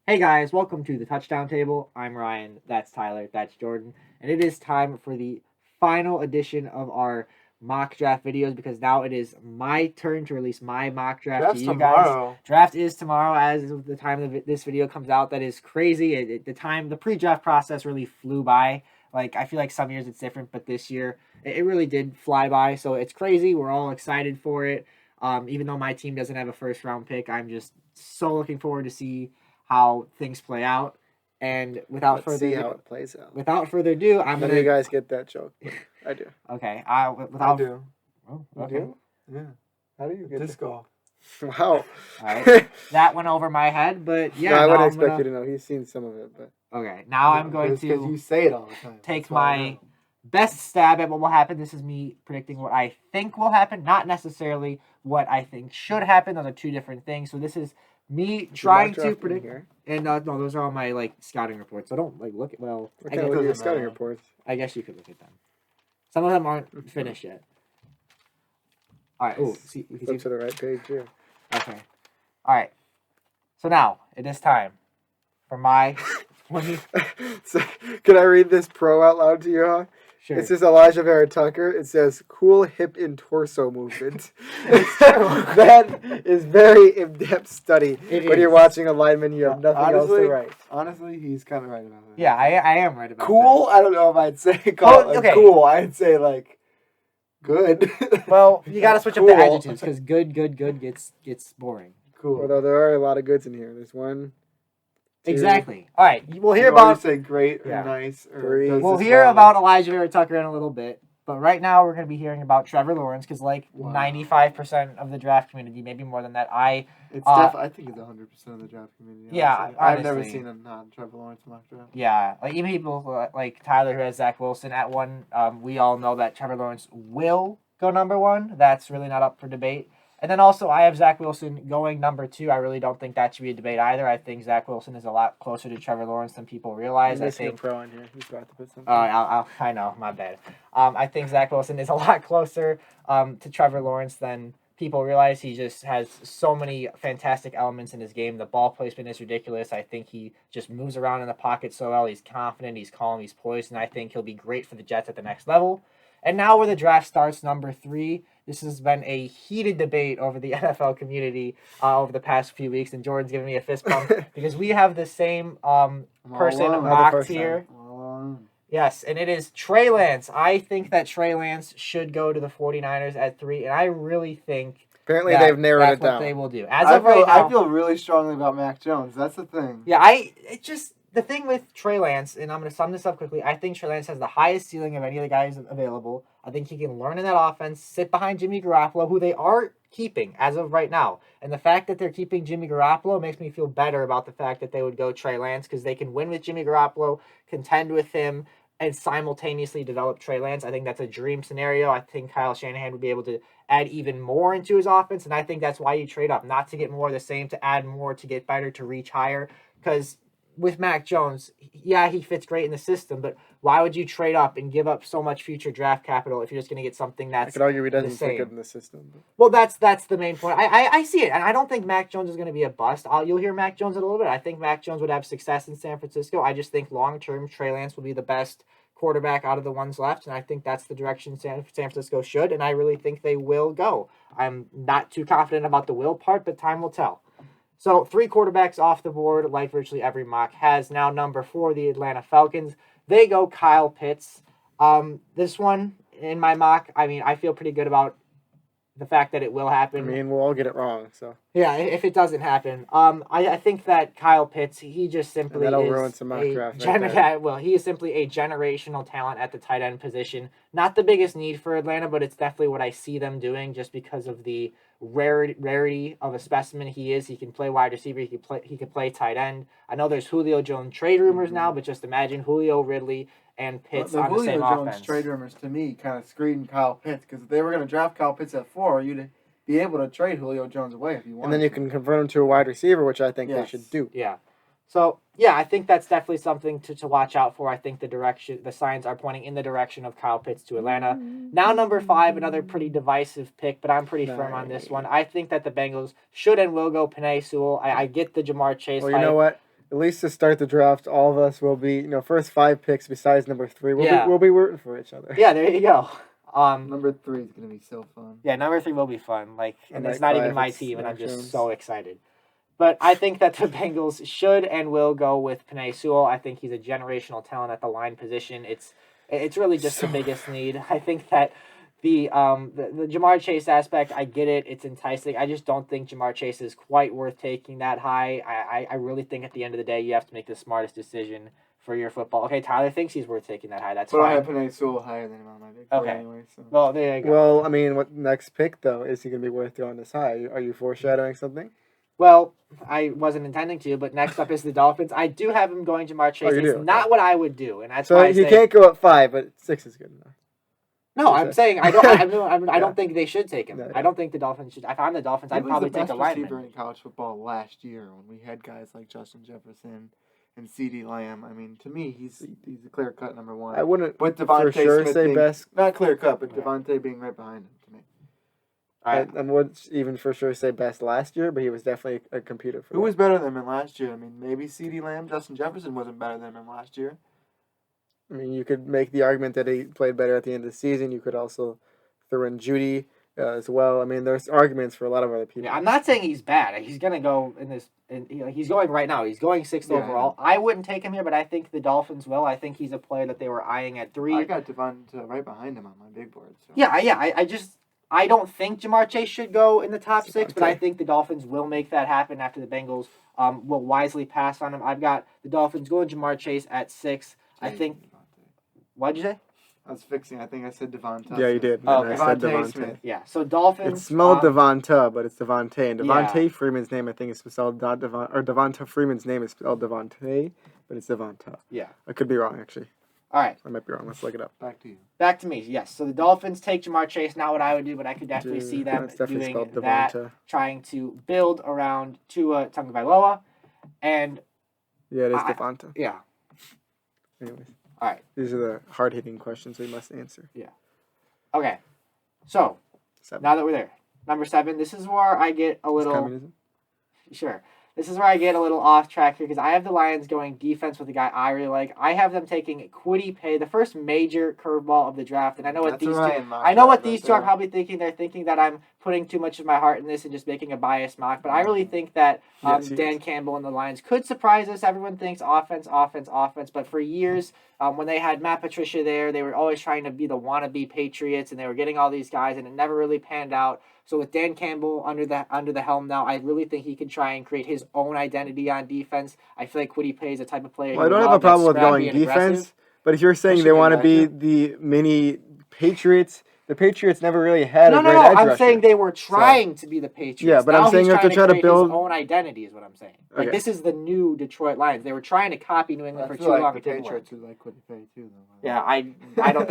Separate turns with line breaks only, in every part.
Hey guys, welcome to the Touchdown Table. I'm Ryan, that's Tyler, that's Jordan, and it is time for the final edition of our mock draft videos because now it is my turn to release my mock draft
Draft's
to you guys.
tomorrow.
Draft is tomorrow as of the time of this video comes out. That is crazy. The pre-draft process really flew by. Like, I feel like some years it's different, but this year it really did fly by. So it's crazy. We're all excited for it. Even though my team doesn't have a first round pick, I'm just so looking forward to see how things play out. And
Let's see how it plays out.
without further ado, I'm
None
gonna.
of you guys get that joke. But I do.
Okay,
I do.
Oh,
You
okay.
do? Yeah. How do you get
Disc golf.
Wow.
All right. That went over my head, but yeah.
No, I
now
wouldn't
I'm
expect
gonna-
you to know. He's seen some of it, but
Okay, now I'm going
Because
to
you say it all the time.
take
That's why I
my
know.
best stab at what will happen. This is me predicting what I think will happen, not necessarily what I think should happen. Those are two different things. So this is me trying
mock
to
draft in
predict.
here.
And no, those are all my scouting reports. So don't look at
What
I
kind
guess,
of look at your
doesn't
scouting
matter.
reports?
I guess you could look at them. Some of them aren't finished yet. All right. Oh, see, we can
Flip
see.
to the right page here.
Okay. All right. So now it is time for my 20.
So, can I read this pro out loud to you, huh?
Sure.
It says Elijah Vera Tucker. It says cool hip and torso movement. That is very in-depth study.
It
When you're
is.
watching a lineman, you have nothing else to write.
Honestly, he's kind of right about that.
Yeah, I am right about
Cool? I don't know if I'd say
okay.
cool. I'd say good.
that. Well, you got to switch up
Cool.
the adjectives because good gets boring.
Cool.
Although there are a lot of goods in here. There's one, two,
Exactly. All right. We'll hear
You always
about
say great or
Yeah.
nice or
Three.
does
we'll
this
hear
well.
about Elijah Vera Tucker in a little bit. But right now we're going to be hearing about Trevor Lawrence because
Wow.
95% of the draft community, maybe more than that,
I think it's 100% of the draft community.
Yeah,
honestly. I've never
honestly.
seen a non-Trevor Lawrence mock draft.
Yeah, like even people like Tyler who has Zach Wilson at one, we all know that Trevor Lawrence will go number one. That's really not up for debate. And then also I have Zach Wilson going number two. I really don't think that should be a debate either. I think Zach Wilson is a lot closer to Trevor Lawrence than people realize. I think.
pro in here. You forgot to put something.
I know, my bad. I think Zach Wilson is a lot closer to Trevor Lawrence than people realize. He just has so many fantastic elements in his game. The ball placement is ridiculous. I think he just moves around in the pocket so well. He's confident, he's calm, he's poised, and I think he'll be great for the Jets at the next level. And now where the draft starts, number 3. This has been a heated debate over the NFL community over the past few weeks, and Jordan's giving me a fist bump because we have the same person
along.
Not the
mocked
first
here.
Um,
Yes, and it is Trey Lance. I think that Trey Lance should go to the 49ers at 3, and I really think
Apparently,
that
they've narrowed
that's
it
what
down.
they will do. As
I
of
feel,
right now,
I feel really strongly about Mac Jones. That's the thing.
yeah, it just the thing with Trey Lance, and I'm going to sum this up quickly. I think Trey Lance has the highest ceiling of any of the guys available. I think he can learn in that offense, sit behind Jimmy Garoppolo, who they are keeping as of right now. And the fact that they're keeping Jimmy Garoppolo makes me feel better about the fact that they would go Trey Lance because they can win with Jimmy Garoppolo, contend with him, and simultaneously develop Trey Lance. I think that's a dream scenario. I think Kyle Shanahan would be able to add even more into his offense, and I think that's why you trade up, not to get more of the same, to add more, to get better, to reach higher. Because with Mac Jones, yeah, he fits great in the system, but why would you trade up and give up so much future draft capital if you're just going to get something
I
that's
could argue he doesn't
the
fit
same?
good in the system. But
Well, that's the main point. I see it, and I don't think Mac Jones is going to be a bust. You'll hear Mac Jones in a little bit. I think Mac Jones would have success in San Francisco. I just think long term Trey Lance will be the best quarterback out of the ones left, and I think that's the direction San Francisco should, and I really think they will go. I'm not too confident about the will part, but time will tell. So 3 quarterbacks off the board, like virtually every mock has. Now number 4, the Atlanta Falcons. They go Kyle Pitts. This one in my mock, I mean, I feel pretty good about the fact that it will
I
happen.
mean, we'll all get it wrong. So
Yeah, if it doesn't happen, I think that Kyle Pitts, he just simply
that'll
is
ruin some mock
a
draft right there.
well, he is simply a generational talent at the tight end position. Not the biggest need for Atlanta, but it's definitely what I see them doing just because of the rarity of a specimen he is. He can play wide receiver. He can play tight end. I know there's Julio Jones trade rumors now, but just imagine Julio, Ridley, and Pitts
the
on the
Julio
same
Jones
offense.
trade rumors to me kind of screened Kyle Pitts because if they were going to draft Kyle Pitts at 4, you'd be able to trade Julio Jones away if you wanted.
And then you can convert him to a wide receiver, which I think they
Yes.
should do.
Yeah. So, yeah, I think that's definitely something to watch out for. I think the signs are pointing in the direction of Kyle Pitts to Atlanta. Now, number 5, another pretty divisive pick, but I'm pretty firm on this one. I think that the Bengals should and will go Penei Sewell. I get the Jamar Chase
Well,
hype.
you know what? at least to start the draft, all of us will be, first 5 picks besides number 3. We'll be rooting for each other.
Yeah, there you go.
Number 3 is gonna be so fun.
Yeah, number 3 will be fun. And it's
might
not
cry
even
if
my
it's
team, and I'm
Mac
just
Jones.
so excited. But I think that the Bengals should and will go with Penei Sewell. I think he's a generational talent at the line position. It's really just the biggest need. I think that the Jamar Chase aspect, I get it. It's enticing. I just don't think Jamar Chase is quite worth taking that high. I really think at the end of the day, you have to make the smartest decision for your football. Okay, Tyler thinks he's worth taking that high. That's
But
fine.
I have Penei Sewell higher than him on my big board
Okay.
anyway. So.
Well, there you go.
Well, I mean, what next pick, though? Is he going to be worth going this high? Are you foreshadowing something?
Well, I wasn't intending to, but next up is the Dolphins. I do have him going Jamar Chase.
you
It's
do?
not what I would do, and that's
So
why I
he
say
can't go at 5, but 6 is good enough.
no. I'm saying I don't. I
Yeah.
don't think they should take him.
No,
I don't think the Dolphins should. If I'm the Dolphins, I'd probably take a
He was the best receiver
lineman.
in college football last year when we had guys like Justin Jefferson and CeeDee Lamb. I mean, to me, he's a clear cut number 1.
I wouldn't
With
for
Devonta
sure
Smith
say
being,
best.
not clear cut, but Devontae being right behind him to me.
All right.
I wouldn't even for sure say best last year, but he was definitely a computer for
Who
that.
was better than him last year? I mean, maybe CeeDee Lamb, Justin Jefferson wasn't better than him last year.
I mean, you could make the argument that he played better at the end of the season. You could also throw in Judy as well. I mean, there's arguments for a lot of other people.
Yeah, I'm not saying he's bad. He's gonna go in this. He's going right now. He's going 6th
Yeah,
overall. I wouldn't take him here, but I think the Dolphins will. I think he's a player that they were eyeing at 3.
I got Devonta right behind him on my big board. So.
Yeah. I don't think Jamar Chase should go in the top 6, but I
Okay.
think the Dolphins will make that happen after the Bengals will wisely pass on him. I've got the Dolphins going Jamar Chase at 6. I think. What'd you say?
I was fixing. I think I said Devonta.
Yeah, you did.
Oh,
And I
Devontae
said Devontae.
Smith.
Yeah. So Dolphins.
It's spelled Devonta, but it's Devontae. And
Yeah.
Devontae Freeman's name, I think, is spelled not Devon, or Devonta Freeman's name is spelled Devontae, but it's Devonta.
Yeah.
I could be wrong, actually.
All right.
I might be wrong. Let's look it up.
Back to you.
Back to me. Yes. So the Dolphins take Jamar Chase. Not what I would do, but I could definitely see them
It's definitely
doing
spelled
that,
Devonta.
trying to build around Tua Tagovailoa, and
Yeah, it is
I-
Devonta.
yeah.
Anyways,
All right.
these are the hard-hitting questions we must answer.
Okay. So
7.
now that we're there, number 7. This is where I get a
Is
little.
communism?
Sure. This is where I get a little off track here because I have the Lions going defense with a guy I really like. I have them taking Kwity Paye, the first major curveball of the draft, and I know what
That's
these
right,
two.
mock
I know what
draft
these
right
two are
there.
probably thinking. They're thinking that I'm putting too much of my heart in this and just making a biased mock. But I really think that
Yes, he
Dan
is.
Campbell and the Lions could surprise us. Everyone thinks offense. But for years, when they had Matt Patricia there, they were always trying to be the wannabe Patriots, and they were getting all these guys, and it never really panned out. So with Dan Campbell under the helm now, I really think he can try and create his own identity on defense. I feel like Kwity Paye is the type of player.
Well, I don't have a problem with going defense, but if you're saying
Pushing
they
it
want to
back
be
here.
the mini Patriots, the Patriots never really had
No,
a
no,
great
no.
edge
I'm
rusher.
saying they were trying to be the Patriots.
Yeah, but I'm
Now
saying
he's
if they're trying to
create
build-
his own identity, is what I'm saying. Like
Okay.
this is the new Detroit Lions. They were trying to copy New England
I
for
feel
too
like
long.
the
It didn't work.
Patriots would like Kwity Paye too, though.
Yeah, I don't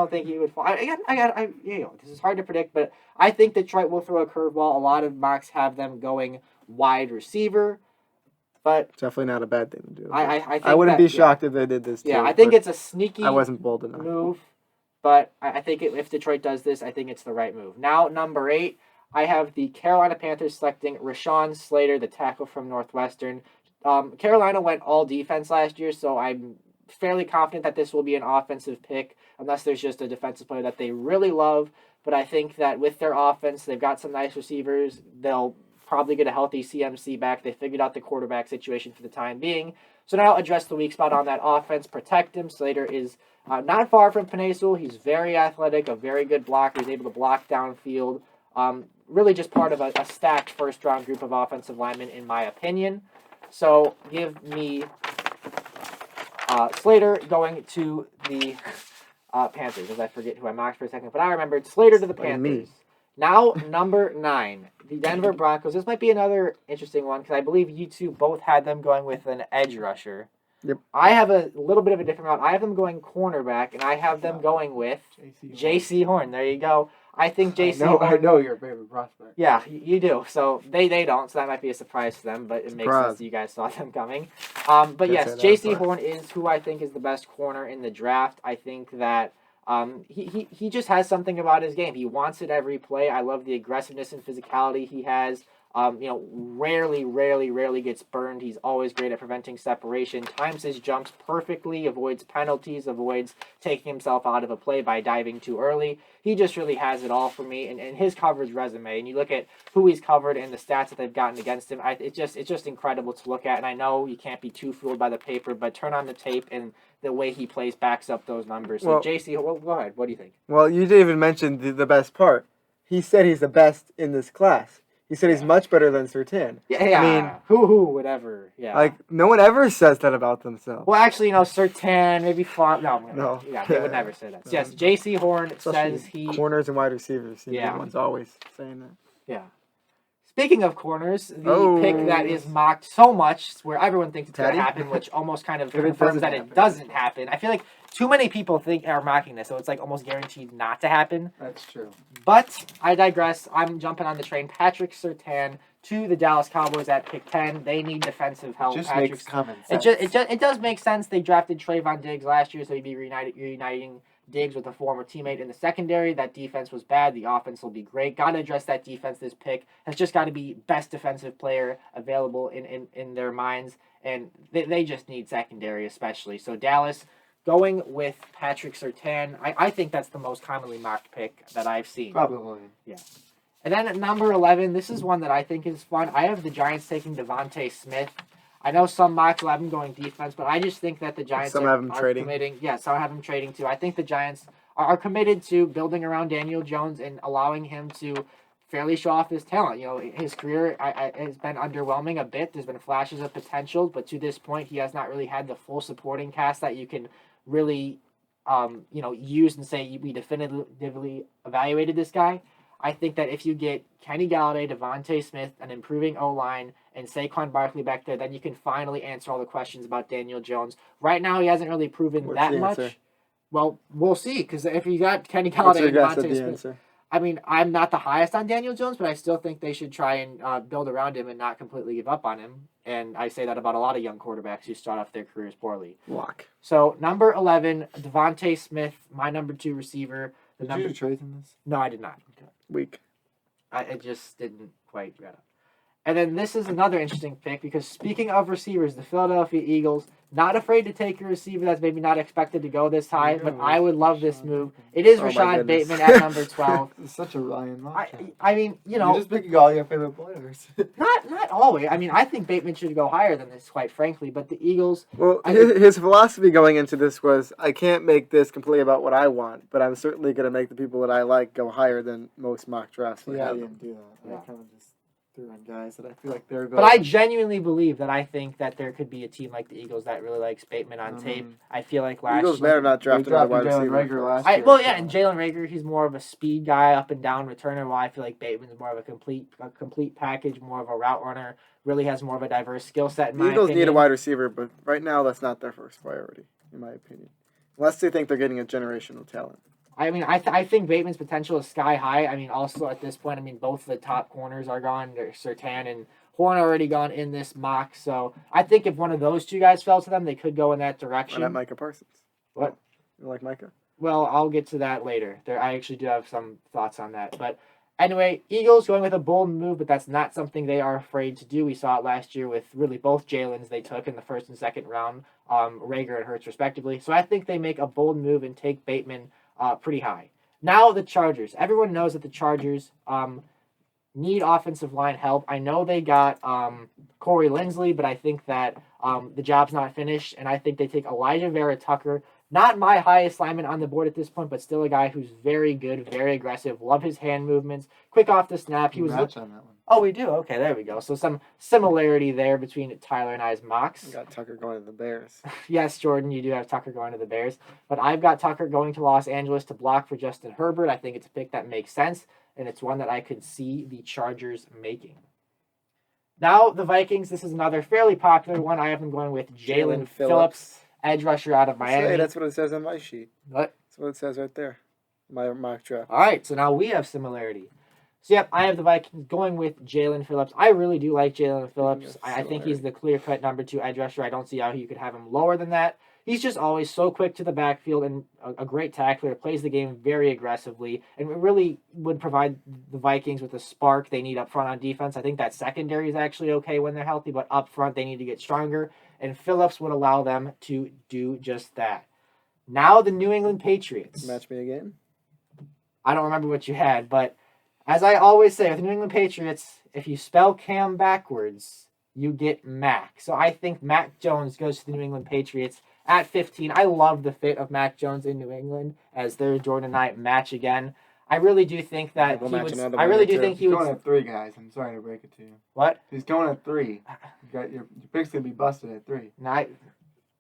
think he would fall. This is hard to predict, but I think Detroit will throw a curveball. A lot of mocks have them going wide receiver, but
It's definitely not a bad thing to do.
I think
I wouldn't
that-
be shocked if they did this too.
Yeah, I think
but
it's a sneaky
I wasn't bold enough.
move, but I think if Detroit does this, I think it's the right move. Now, number 8, I have the Carolina Panthers selecting Rashawn Slater, the tackle from Northwestern. Carolina went all defense last year, so I'm fairly confident that this will be an offensive pick, unless there's just a defensive player that they really love. But I think that with their offense, they've got some nice receivers. They'll probably get a healthy CMC back. They figured out the quarterback situation for the time being. So now address the weak spot on that offense, protect him. Slater is not far from Penei Sewell. He's very athletic, a very good blocker. He's able to block downfield. Really just part of a stacked first-round group of offensive linemen, in my opinion. So give me Slater going to the Panthers, as I forget who I mocked for a second. But I remembered Slater to the
Explain me.
Panthers. Now, number 9, the Denver Broncos. This might be another interesting one because I believe you two both had them going with an edge rusher.
Yep.
I have a little bit of a different route. I have them going cornerback, and I have them going with J.C. Horn. There you go. I think J.C. Horn.
I know your favorite prospect.
Yeah, you do. So they don't. So that might be a surprise to them, but it makes
Surprise.
sense that you guys saw them coming. But
Can't
yes,
say that
J.C.
apart.
Horn is who I think is the best corner in the draft. I think that he just has something about his game. He wants it every play. I love the aggressiveness and physicality he has. Rarely gets burned. He's always great at preventing separation. Times his jumps perfectly, avoids penalties, avoids taking himself out of a play by diving too early. He just really has it all for me. And his coverage resume, and you look at who he's covered and the stats that they've gotten against him, it's just incredible to look at. And I know you can't be too fooled by the paper, but turn on the tape and the way he plays backs up those numbers. So, JC, go ahead. What do you think?
Well, you didn't even mention the best part. He said he's the best in this class. He said he's much better than Surtain.
Yeah. I mean, whatever. Yeah.
Like, no one ever says that about themselves.
Well, actually, Surtain, maybe Font.
No.
Yeah, they would never say that. So, yes, J.C. Horn says he...
Corners and wide receivers. Everyone's always saying that.
Yeah. Speaking of corners, the pick that is mocked so much, where everyone thinks it's going to happen, which almost kind of confirms that it doesn't happen. I feel like too many people are mocking this, so it's like almost guaranteed not to happen.
That's true.
But I digress. I'm jumping on the train. Patrick Surtain to the Dallas Cowboys at pick 10. They need defensive help.
It just makes common sense.
It does make sense. They drafted Trayvon Diggs last year, so he'd be reuniting Diggs with a former teammate in the secondary. That defense was bad. The offense will be great. Got to address that defense. This pick has just got to be best defensive player available in their minds, and they just need secondary especially. So Dallas going with Patrick Surtain. I think that's the most commonly mocked pick that I've seen.
Probably.
Yeah. And then at number 11, this is one that I think is fun. I have the Giants taking Devonta Smith. I know some mocks will have him going defense, but I just think that the Giants
have him trading.
Committing. Yeah, some have him trading too. I think the Giants are committed to building around Daniel Jones and allowing him to fairly show off his talent. His career has been underwhelming a bit. There's been flashes of potential, but to this point, he has not really had the full supporting cast that you can really, use and say we definitively evaluated this guy. I think that if you get Kenny Galladay, Devonta Smith, an improving O-line, and Saquon Barkley back there, then you can finally answer all the questions about Daniel Jones. Right now, he hasn't really proven that much.
Answer?
Well, we'll see, because if you got Kenny Galladay and Devonta Smith...
Answer?
I mean, I'm not the highest on Daniel Jones, but I still think they should try and build around him and not completely give up on him. And I say that about a lot of young quarterbacks who start off their careers poorly.
Lock.
So, number 11, Devonta Smith, my number 2 receiver.
Did you do trades in this?
No, I did not. Okay.
Weak.
I just didn't quite get it. And then this is another interesting pick, because speaking of receivers, the Philadelphia Eagles, not afraid to take a receiver that's maybe not expected to go this high, but I would love this move. It is Rashad Bateman at number 12.
It's such a Ryan mock.
I mean,
You're just picking all your favorite players.
not always. I mean, I think Bateman should go higher than this, quite frankly, but the Eagles...
Well, his philosophy going into this was, I can't make this completely about what I want, but I'm certainly going to make the people that I like go higher than most mock drafts.
I didn't do that. I kind of just threw on guys that I feel like they're going.
But I genuinely believe that I think that there could be a team like the Eagles that really likes Bateman on tape. I feel like last
Eagles may have not drafted a wide receiver.
Rager last year.
And Jalen Rager, he's more of a speed guy, up and down returner, while I feel like Bateman's more of a complete package, more of a route runner, really has more of a diverse skill set in my opinion.
Eagles need a wide receiver, but right now that's not their first priority, in my opinion. Unless they think they're getting a generational talent.
I mean, I think Bateman's potential is sky high. I mean, also at this point, both the top corners are gone. Surtain and Horn are already gone in this mock. So I think if one of those two guys fell to them, they could go in that direction.
Why not Micah Parsons?
What?
You like Micah?
Well, I'll get to that later. I actually do have some thoughts on that. But anyway, Eagles going with a bold move, but that's not something they are afraid to do. We saw it last year with really both Jalens they took in the first and second round, Rager and Hurts respectively. So I think they make a bold move and take Bateman pretty high. Now the Chargers. Everyone knows that the Chargers need offensive line help. I know they got Corey Linsley, but I think that the job's not finished, and I think they take Elijah Vera Tucker. Not my highest lineman on the board at this point, but still a guy who's very good, very aggressive. Love his hand movements. Quick off the snap. He was
match on that one.
Oh, we do? Okay, there we go. So some similarity there between Tyler and I's mocks.
You got Tucker going to the Bears.
Yes, Jordan, you do have Tucker going to the Bears. But I've got Tucker going to Los Angeles to block for Justin Herbert. I think it's a pick that makes sense, and it's one that I could see the Chargers making. Now, the Vikings. This is another fairly popular one. I have them going with Jalen Phillips, edge rusher out of Miami.
That's what it says on my sheet.
What?
That's what it says right there. My mock draft.
All right, so now we have similarity. So, yep, I have the Vikings going with Jalen Phillips. I really do like Jalen Phillips. I think he's the clear-cut number 2 edge rusher. I don't see how you could have him lower than that. He's just always so quick to the backfield and a great tackler, plays the game very aggressively, and really would provide the Vikings with the spark they need up front on defense. I think that secondary is actually okay when they're healthy, but up front they need to get stronger, and Phillips would allow them to do just that. Now the New England Patriots.
Match me again.
I don't remember what you had, but as I always say with the New England Patriots, if you spell Cam backwards, you get Mac. So I think Mac Jones goes to the New England Patriots at 15. I love the fit of Mac Jones in New England as their Jordan Knight match again. I really do think that
We'll
he
match
would.
another
I
one
really
or
do
two.
think he
He's going
would.
at 3, guys. I'm sorry to break it to you.
What?
He's going at 3. You got your pick's gonna be busted at 3.
No,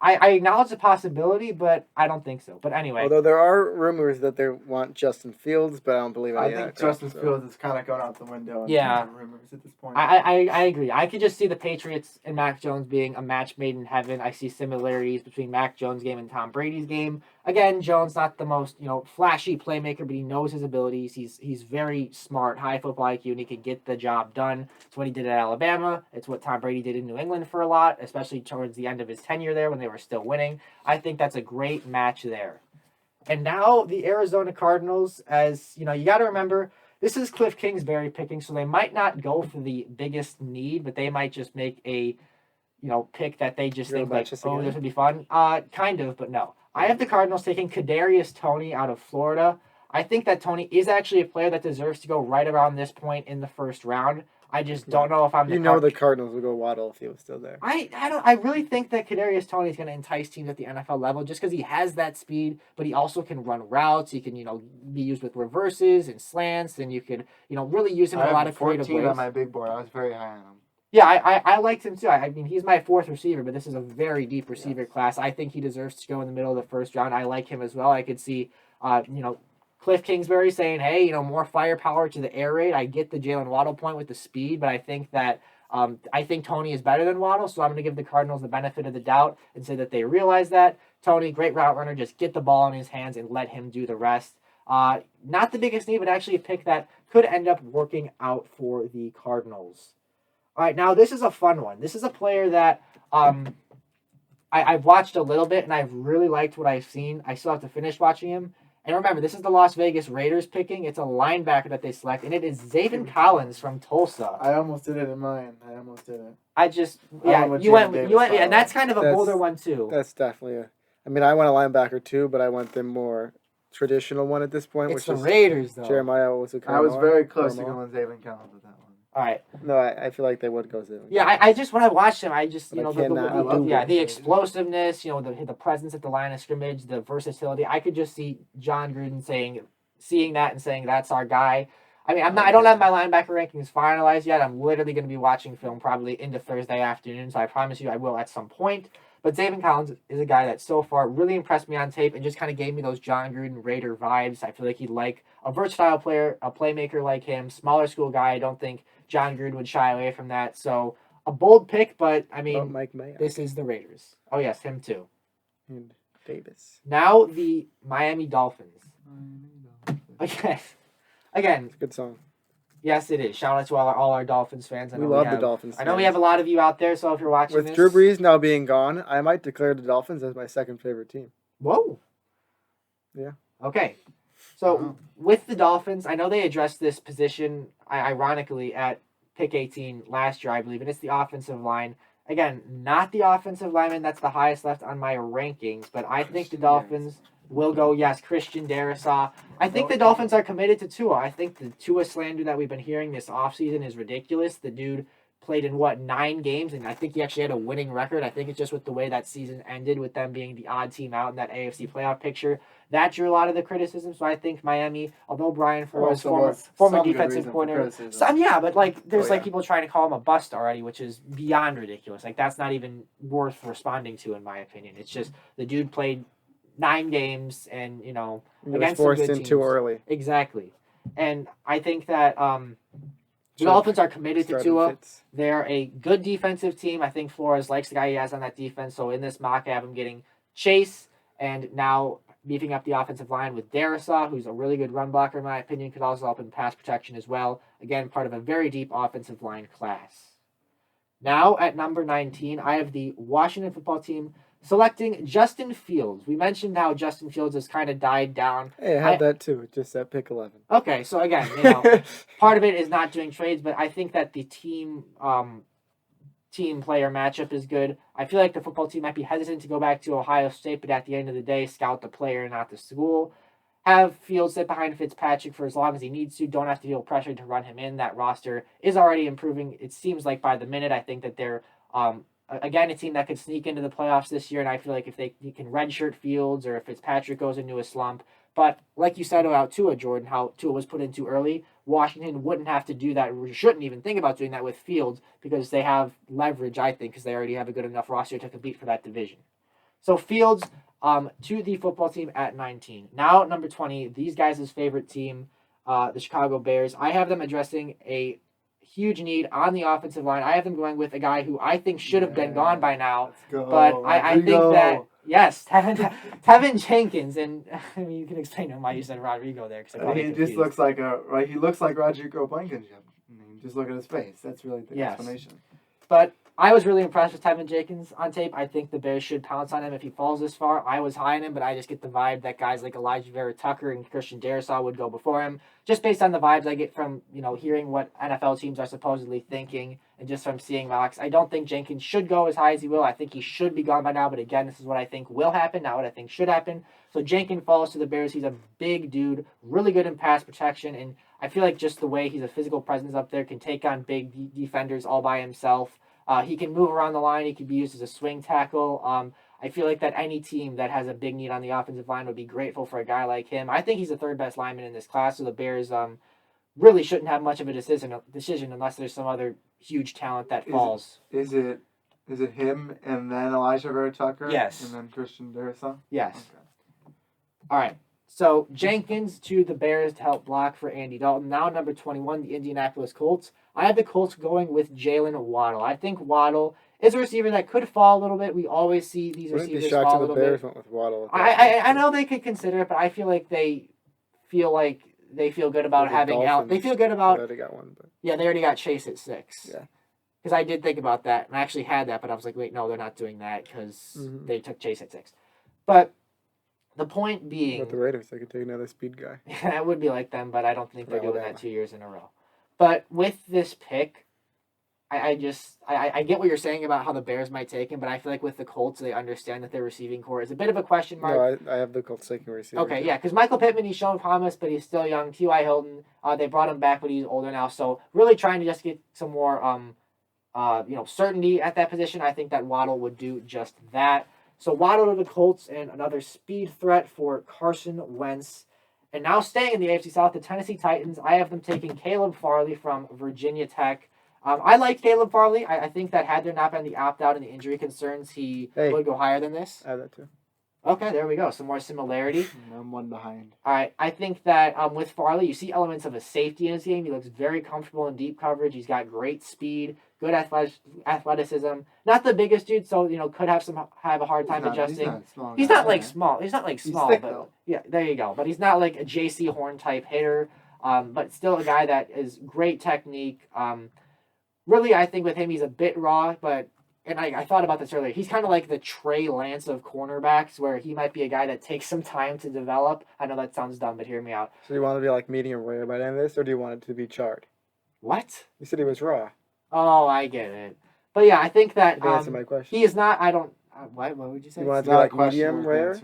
I acknowledge the possibility, but I don't think so. But anyway,
Although there are rumors that they want Justin Fields, but I don't believe any
I
of
think
that crap,
Justin
so.
Fields is kind of going out the window. In
Yeah.
terms of rumors at this point.
I agree. I could just see the Patriots and Mac Jones being a match made in heaven. I see similarities between Mac Jones' game and Tom Brady's game. Again, Jones not the most flashy playmaker, but he knows his abilities. He's very smart, high football IQ, and he can get the job done. It's what he did at Alabama. It's what Tom Brady did in New England for a lot, especially towards the end of his tenure there when they were still winning. I think that's a great match there. And now the Arizona Cardinals, as you got to remember. This is Cliff Kingsbury picking, so they might not go for the biggest need, but they might just make a, pick that they just
Real
think like,
matches
oh,
again?
this would be fun. Kind of, but no. I have the Cardinals taking Kadarius Toney out of Florida. I think that Toney is actually a player that deserves to go right around this point in the first round. I just don't know if I'm
the Cardinals would go Waddle if he was still there.
I really think that Kadarius Toney is going to entice teams at the NFL level just because he has that speed, but he also can run routes. He can, be used with reverses and slants, and you could, really use him in a lot of creative
14
ways.
on my big board. I was very high on him.
Yeah, I liked him too. I mean, he's my 4th receiver, but this is a very deep receiver class. I think he deserves to go in the middle of the first round. I like him as well. I could see, Cliff Kingsbury saying, hey, more firepower to the air raid. I get the Jalen Waddle point with the speed, but I think that Toney is better than Waddle, so I'm going to give the Cardinals the benefit of the doubt and say that they realize that. Toney, great route runner, just get the ball in his hands and let him do the rest. Not the biggest need, but actually a pick that could end up working out for the Cardinals. All right, now this is a fun one. This is a player that I've watched a little bit, and I've really liked what I've seen. I still have to finish watching him. And remember, this is the Las Vegas Raiders picking. It's a linebacker that they select, and it is Zaven Collins from Tulsa.
I almost did it in mine.
You went, and that's kind of a bolder one too.
That's definitely I went a linebacker too, but I went the more traditional one at this point,
It's
which
the
is
Raiders, though.
Jeremiah Owusu.
I was very close to going Zaven Collins with that one.
All right.
No, I feel like they would go Zaven.
Yeah, I just when I watched him, I just
But I cannot do
the explosiveness, the presence at the line of scrimmage, the versatility. I could just see John Gruden seeing that and saying that's our guy. I mean, I don't have my linebacker rankings finalized yet. I'm literally going to be watching film probably into Thursday afternoon, so I promise you I will at some point. But Zaven Collins is a guy that so far really impressed me on tape and just kind of gave me those John Gruden Raider vibes. I feel like he'd like a versatile player, a playmaker like him, smaller school guy. I don't think John Gruden would shy away from that. So a bold pick, but I mean,
Mike Mayock
this is the Raiders. Oh yes, him too.
and Davis.
Now the Miami Dolphins. Again,
It's a good song.
yes, it is. Shout out to all our Dolphins fans.
We love the Dolphins.
I know we have a lot of you out there, so if you're watching
With
this,
Drew Brees now being gone, I might declare the Dolphins as my second favorite team.
Whoa.
Yeah.
Okay. So with the Dolphins, I know they addressed this position ironically at pick 18 last year, I believe, and it's the offensive line. Again, not the offensive lineman that's the highest left on my rankings, but I think the Dolphins will go, yes, Christian Darrisaw. I think the Dolphins are committed to Tua. I think the Tua slander that we've been hearing this offseason is ridiculous. The dude played in, 9 games, and I think he actually had a winning record. I think it's just with the way that season ended with them being the odd team out in that AFC playoff picture. That drew a lot of the criticism, so I think Miami, although Brian Flores, former defensive coordinator, but there's people trying to call him a bust already, which is beyond ridiculous. That's not even worth responding to, in my opinion. It's just the dude played 9 games and,
He was
against
forced
some good
in too
teams.
early.
Exactly. And I think that the Dolphins are committed to Tua. They're a good defensive team. I think Flores likes the guy he has on that defense. So in this mock, I have him getting Chase and now beefing up the offensive line with Darrisaw, who's a really good run blocker in my opinion, could also help in pass protection as well. Again, part of a very deep offensive line class. Now at number 19, I have the Washington football team selecting Justin Fields. We mentioned how Justin Fields has kind of died doon.
Hey, I had that too, just at pick 11.
Okay, so again, part of it is not doing trades, but I think that the team player matchup is good. I feel like the football team might be hesitant to go back to Ohio State, but at the end of the day, scout the player, not the school. Have Fields sit behind Fitzpatrick for as long as he needs to. Don't have to feel pressured to run him in. That roster is already improving. It seems like by the minute. I think that they're again a team that could sneak into the playoffs this year, and I feel like if you can redshirt Fields or if Fitzpatrick goes into a slump. But like you said about Tua, Jordan, how Tua was put in too early, Washington wouldn't have to do that. We shouldn't even think about doing that with Fields because they have leverage, I think, because they already have a good enough roster to compete for that division. So Fields to the football team at 19. Now, number 20, these guys' favorite team, the Chicago Bears. I have them addressing a huge need on the offensive line. I have them going with a guy who I think should have been gone by now.
Let's go.
But I think that, yes, Tevin Jenkins, and I mean, you can explain to him why you said Rodrigo there.
He just looks like he looks like Rodrigo Blankenship. I mean, just look at his face. That's really the explanation.
But I was really impressed with Tevin Jenkins on tape. I think the Bears should pounce on him if he falls this far. I was high on him, but I just get the vibe that guys like Elijah Vera Tucker and Christian Darrisaw would go before him. Just based on the vibes I get from, hearing what NFL teams are supposedly thinking and just from seeing mocks. I don't think Jenkins should go as high as he will. I think he should be gone by now, but again, this is what I think will happen, not what I think should happen. So Jenkins falls to the Bears. He's a big dude, really good in pass protection, and I feel like just the way he's a physical presence up there, can take on big defenders all by himself. He can move around the line. He can be used as a swing tackle. I feel like that any team that has a big need on the offensive line would be grateful for a guy like him. I think he's the third best lineman in this class, so the Bears really shouldn't have much of a decision unless there's some other huge talent that falls.
Is it him and then Elijah Vera Tucker?
Yes.
And then Christian Darrisaw?
Yes.
Okay.
All right. So Jenkins to the Bears to help block for Andy Dalton. Now number 21, the Indianapolis Colts. I have the Colts going with Jalen Waddle. I think Waddle is a receiver that could fall a little bit. We always see these receivers fall a little bit.
Bears went with Waddle.
I know they could consider it, but I feel like they feel good about having out. They feel good about.
They already got one, but
yeah, they already got Chase at 6.
Yeah.
Because I did think about that, and I actually had that, but I was like, wait, no, they're not doing that because they took Chase at 6. But the point being,
with the Raiders, they could take another speed guy.
That would be like them, but I don't think they're doing that 2 years in a row. But with this pick, I get what you're saying about how the Bears might take him, but I feel like with the Colts, they understand that their receiving core is a bit of a question mark.
No, I have the Colts taking receiver.
Okay, yeah, because Michael Pittman, he's shown promise, but he's still young. T.Y. Hilton, they brought him back, but he's older now. So really trying to just get some more, certainty at that position. I think that Waddle would do just that. So Waddle to the Colts and another speed threat for Carson Wentz. And now staying in the AFC South, the Tennessee Titans, I have them taking Caleb Farley from Virginia Tech. I like Caleb Farley. I think that had there not been the opt-out and the injury concerns, he would go higher than this.
I have that too.
Okay, there we go. Some more similarity.
I'm one behind.
All right, I think that with Farley, you see elements of a safety in his game. He looks very comfortable in deep coverage. He's got great speed, good athleticism. Not the biggest dude, so could have a hard time adjusting. He's not small. He's not small,
thick,
but
though.
Yeah, there you go. But he's not like a J.C. Horn type hitter. But still a guy that is great technique. Really, I think with him, he's a bit raw, and I thought about this earlier. He's kind of like the Trey Lance of cornerbacks, where he might be a guy that takes some time to develop. I know that sounds dumb, but hear me out.
So you want to be like medium rare by the end of this, or do you want it to be charred?
What?
You said he was raw.
Oh, I get it. But yeah, I think that
answer my question.
he is not. I don't. What would you say?
You want it to be like medium rare,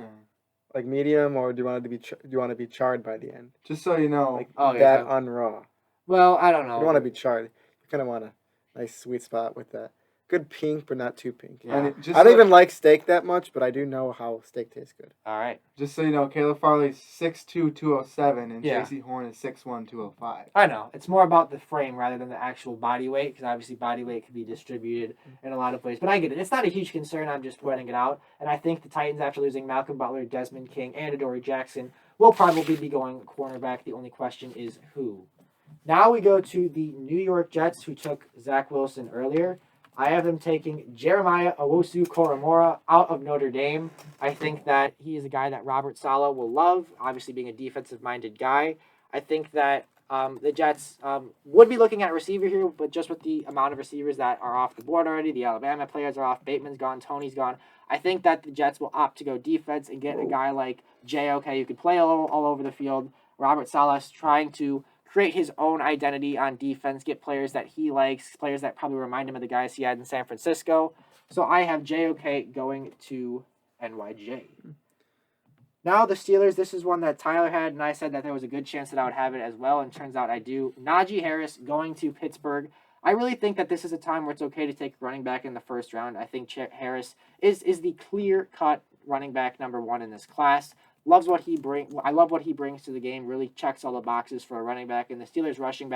like medium, or do you want it to be? Do you want to be charred by the end?
Just so you know,
unraw.
Well, I don't know.
You don't want to be charred. You kind of want a nice sweet spot with that. Good pink, but not too pink.
Yeah.
I don't even like steak that much, but I do know how steak tastes good.
All right.
Just so you know, Caleb Farley's 6'2", 207, and
Yeah.
J.C. Horn is 6'1", 205.
I know. It's more about the frame rather than the actual body weight, because obviously body weight can be distributed in a lot of ways. But I get it. It's not a huge concern. I'm just pointing it out. And I think the Titans, after losing Malcolm Butler, Desmond King, and Adoree Jackson, will probably be going cornerback. The only question is who. Now we go to the New York Jets, who took Zach Wilson earlier. I have them taking Jeremiah Owusu-Koramoah out of Notre Dame. I think that he is a guy that Robert Saleh will love, obviously being a defensive-minded guy. I think that the Jets would be looking at receiver here, but just with the amount of receivers that are off the board already, the Alabama players are off, Bateman's gone, Tony's gone. I think that the Jets will opt to go defense and get a guy like JOK who could play all over the field. Robert Saleh's trying to create his own identity on defense, get players that he likes, players that probably remind him of the guys he had in San Francisco. So I have JOK going to NYJ. Now the Steelers, this is one that Tyler had, and I said that there was a good chance that I would have it as well, and turns out I do. Najee Harris going to Pittsburgh. I really think that this is a time where it's okay to take running back in the first round. I think Harris is the clear-cut running back number one in this class. Loves what he brings. I love what he brings to the game. Really checks all the boxes for a running back. And the Steelers' rushing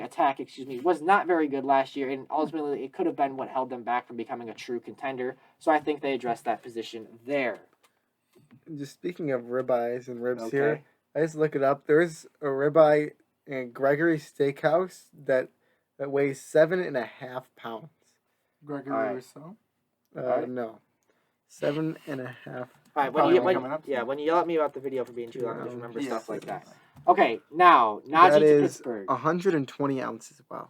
attack, was not very good last year, and ultimately it could have been what held them back from becoming a true contender. So I think they addressed that position there.
Just speaking of ribeyes and ribs here, I just look it up. There's a ribeye in Gregory Steakhouse that weighs 7.5 pounds.
Gregory Rousseau?
No, 7.5.
All right, when you yell at me about the video for being too long, just remember stuff like that. Okay, now Najee to Pittsburgh.
120 ounces. Wow.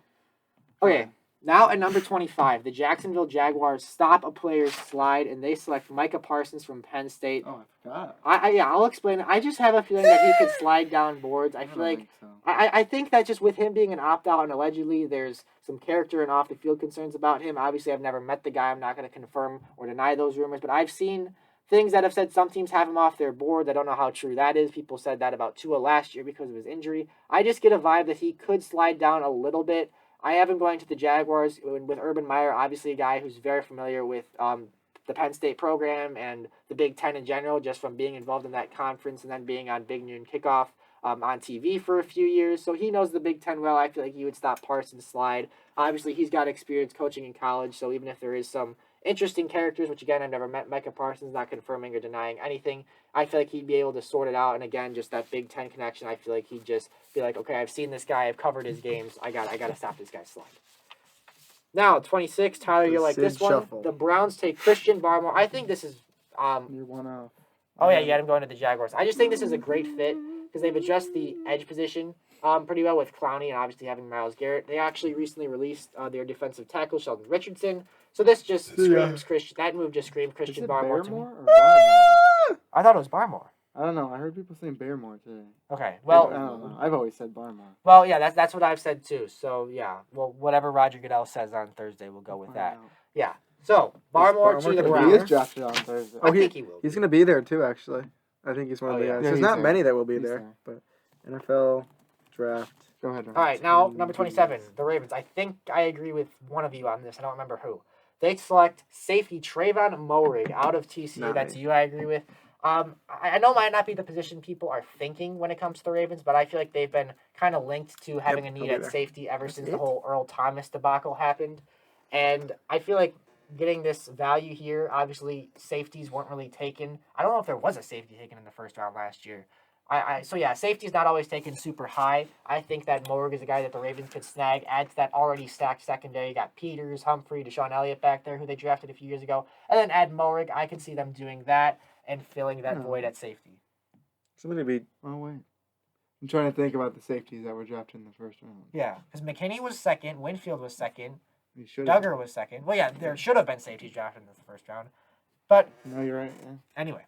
Okay, now at number 25, the Jacksonville Jaguars stop a player's slide and they select Micah Parsons from Penn State.
Oh, I forgot.
I'll explain it. I just have a feeling that he could slide down boards. I feel like
think so.
I think that just with him being an opt-out and allegedly there's some character and off-the-field concerns about him. Obviously, I've never met the guy. I'm not going to confirm or deny those rumors, but I've seen things that have said some teams have him off their board. I don't know how true that is. People said that about Tua last year because of his injury. I just get a vibe that he could slide down a little bit. I have him going to the Jaguars with Urban Meyer, obviously a guy who's very familiar with the Penn State program and the Big Ten in general, just from being involved in that conference and then being on Big Noon Kickoff on TV for a few years. So he knows the Big Ten well. I feel like he would stop Parsons' slide. Obviously, he's got experience coaching in college, so even if there is some interesting characters, which again, I've never met Micah Parsons, not confirming or denying anything, I feel like he'd be able to sort it out. And again, just that Big Ten connection, I feel like he'd just be like, okay, I've seen this guy, I've covered his games, I got to stop this guy's slide. Now, 26, Tyler, you're like this one.
Shuffle.
The Browns take Christian Barmore. I think this is
You're one off.
Oh yeah, you had him going to the Jaguars. I just think this is a great fit because they've addressed the edge position pretty well with Clowney and obviously having Myles Garrett. They actually recently released their defensive tackle Sheldon Richardson. So this just screams Christian. That move just screamed Christian Barmore to me.
Barmore or Barmore?
I thought it was Barmore.
I don't know. I heard people saying Barmore today.
Okay,
I
well,
don't know. I've always said Barmore.
well, yeah, that's what I've said too. So yeah, well, whatever Roger Goodell says on Thursday, we'll go with that. Yeah. So Barmore to the
gonna be
He is
Browns.
drafted on Thursday.
I think he will.
He's going to be there too, actually. I think he's one of the
yeah.
guys.
Yeah,
There's
he's
not
there.
many that will be
He's
there,
there.
but NFL draft.
Go ahead.
All right, now number 27, the Ravens. I think I agree with one of you on this. I don't remember who. They select safety Trayvon Moehrig out of TCU.
Not
That's
me.
you I agree with. I know it might not be the position people are thinking when it comes to the Ravens, but I feel like they've been kind of linked to having a
he'll
need
be
at
there.
safety ever
That's
since
it.
the whole Earl Thomas debacle happened. And I feel like getting this value here, obviously safeties weren't really taken. I don't know if there was a safety taken in the first round last year. So yeah, safety's not always taken super high. I think that Moehrig is a guy that the Ravens could snag, add to that already stacked secondary. You got Peters, Humphrey, Deshaun Elliott back there, who they drafted a few years ago, and then add Moehrig. I could see them doing that and filling that void at safety.
Somebody be.
Oh wait. I'm trying to think about the safeties that were drafted in the first round.
Yeah, because McKinney was second, Winfield was second,
You should.
Duggar was second. Well, yeah, there should have been safeties drafted in the first round. But
No, you're right. Yeah.
anyway,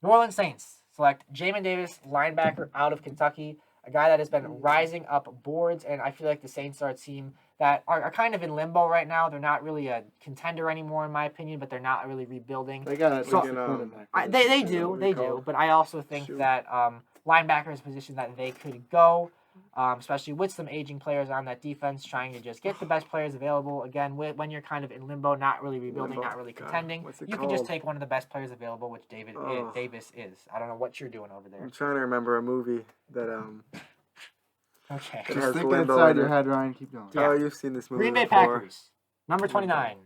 New Orleans Saints select Jamin Davis, linebacker out of Kentucky, a guy that has been rising up boards, and I feel like the Saints are a team that are kind of in limbo right now. They're not really a contender anymore, in my opinion, but they're not really rebuilding.
They got
So-
a quarterback.
They
what
do,
we
they
call
do,
it.
but I also think
Shoot.
that linebacker is a position that they could go, especially with some aging players on that defense, trying to just get the best players available. Again, when you're kind of in limbo, not really rebuilding,
Limbo.
not really
God,
contending,
what's it
you can just
called?
take one of the best players available, which
Oh.
Davis is. I don't know what you're doing over there.
I'm trying to remember a movie that
Okay.
It
Just
has
stick it
limbo
inside
in
your
it.
head, Ryan. Keep going.
Yeah.
Oh, you've seen this movie
Green Bay
before.
Packers, number 29.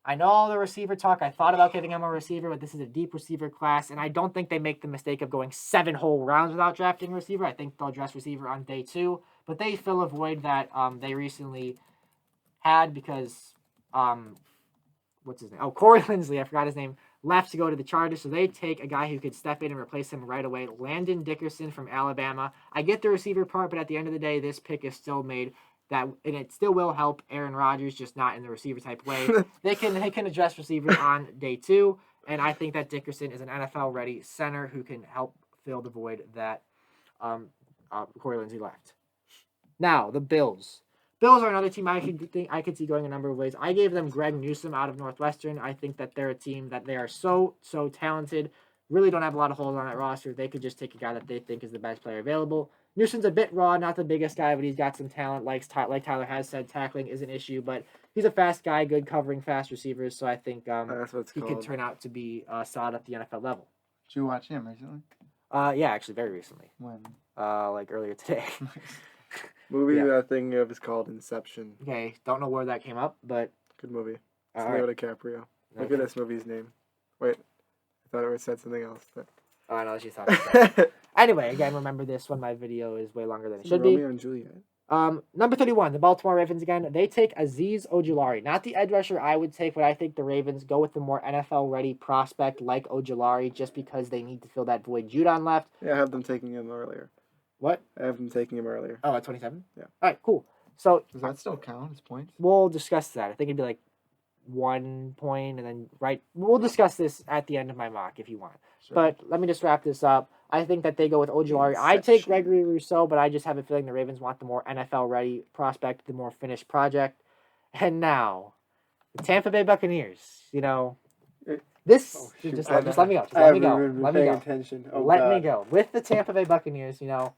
I know all the receiver talk. I thought about giving him a receiver, but this is a deep receiver class, and I don't think they make the mistake of going 7 whole rounds without drafting a receiver. I think they'll draft receiver on day 2, but they fill a void that they recently had because what's his name? Oh, Corey Linsley, I forgot his name, left to go to the Chargers, so they take a guy who could step in and replace him right away. Landon Dickerson from Alabama. I get the receiver part, but at the end of the day, this pick is still made that, and it still will help Aaron Rodgers, just not in the receiver type way. They can address receivers on day 2, and I think that Dickerson is an NFL ready center who can help fill the void that Corey Linsley left. Now the Bills. Bills are another team I could see going a number of ways. I gave them Greg Newsome out of Northwestern. I think that they're a team that they are so talented. Really don't have a lot of holes on that roster. They could just take a guy that they think is the best player available. Newsome's a bit raw, not the biggest guy, but he's got some talent. Like Tyler has said, tackling is an issue, but he's a fast guy, good covering fast receivers. So I think he could turn out to be solid at the NFL level.
Did you watch him recently?
Yeah, actually, very recently.
When?
Like earlier today.
Movie that I'm thinking of is called Inception.
Okay, don't know where that came up, but
Good movie. It's
all
Leo
right.
DiCaprio. Look at this movie's name. Wait, I thought it said something else. But...
Oh, I know she thought that. Anyway, again, remember this one. My video is way longer than it should be.
Romeo and Juliet.
Number 31, the Baltimore Ravens again. They take Azeez Ojulari. Not the edge rusher I would take, but I think the Ravens go with the more NFL-ready prospect like Ojulari just because they need to fill that void Judon left.
Yeah, I have them taking him earlier.
What?
I have them taking him earlier.
Oh, at 27?
Yeah.
All right, cool. So
Does that still count as points?
we'll discuss that. I think it'd be like 1 point and then we'll discuss this at the end of my mock if you want.
Sure.
But let me just wrap this up. I think that they go with Ojulari. I take Gregory Rousseau, but I just have a feeling the Ravens want the more NFL-ready prospect, the more finished project. And now, the Tampa Bay Buccaneers. You know, this just let me go. Just let me go. Let me go.
Attention. Oh,
Let
God.
me go. With the Tampa Bay Buccaneers, you know,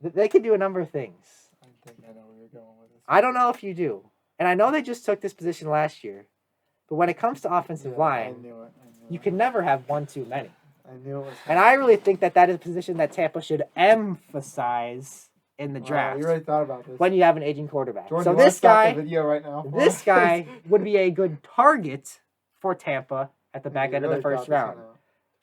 they can do a number of things.
I think I know where you're going with this.
I don't know if you do, and I know they just took this position last year, but when it comes to offensive
Yeah, I
line,
knew it.
you can never have one too many.
I knew it was.
And I really think that is a position that Tampa should emphasize in the
Wow,
draft
you already thought about this.
when you have an aging quarterback.
Jordan,
So
you wanna
this
stop
guy,
the video right now.
this guy would be a good target for Tampa at the back end of the first round.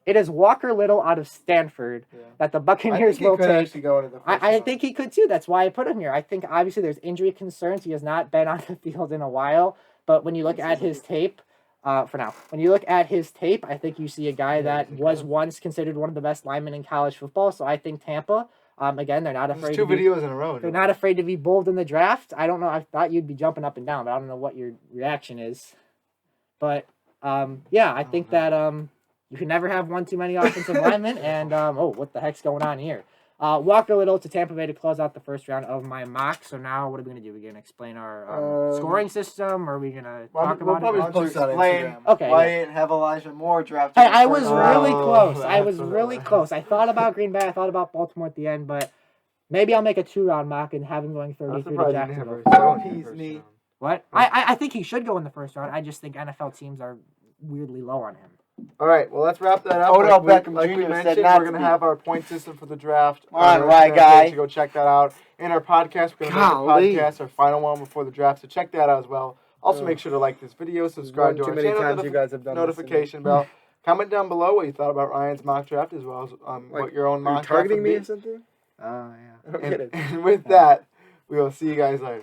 It is Walker Little out of Stanford
Yeah.
that the
I
Buccaneers
think he
will
could
take.
actually go into the first
I
round.
think he could too. That's why I put him here. I think obviously there's injury concerns. He has not been on the field in a while. But when you look at his tape, for now, when you look at his tape, I think you see a guy that was once considered one of the best linemen in college football. So I think Tampa, again, they're not afraid.
There's two videos in a row.
They're not afraid to be bold in the draft. I don't know. I thought you'd be jumping up and down, but I don't know what your reaction is. But yeah, I think that you can never have one too many offensive linemen. And what the heck's going on here? Walker Little to Tampa Bay to close out the first round of my mock. So now what are we going to do? We're going to explain our scoring system, or are we going to talk
we'll
about
probably
it?
post on
explain
Instagram.
Okay,
why
yeah.
didn't have Elijah Moore drafted?
Hey,
in the
I was
first round?
really close. I was
that's
really
what-
close. I thought about Green Bay. I thought about Baltimore at the end, but maybe I'll make a 2-round mock and have him going
I'm
33 to
surprised you
Jacksonville.
never saw
He's
in the first
neat.
round.
What? I think he should go in the first round. I just think NFL teams are weirdly low on him.
All right, well, let's wrap that up.
Odell
like
Beckham
we
Jr. said
mentioned,
not
we're
to
going to
be.
have our point system for the draft.
All right,
on our
right,
Instagram
guy.
page, so go check that out. In our podcast, we're going to
Golly.
make a podcast, our final one before the draft, so check that out as well. Also, make sure to like this video, subscribe to
Too
our
many
channel,
times you guys have done
notification bell. Comment down below what you thought about Ryan's mock draft, as well as what your own
Are you
mock draft
targeting
would
me
be.
or something?
Oh, yeah.
I don't get it.
And with that, we will see you guys later.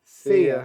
See ya.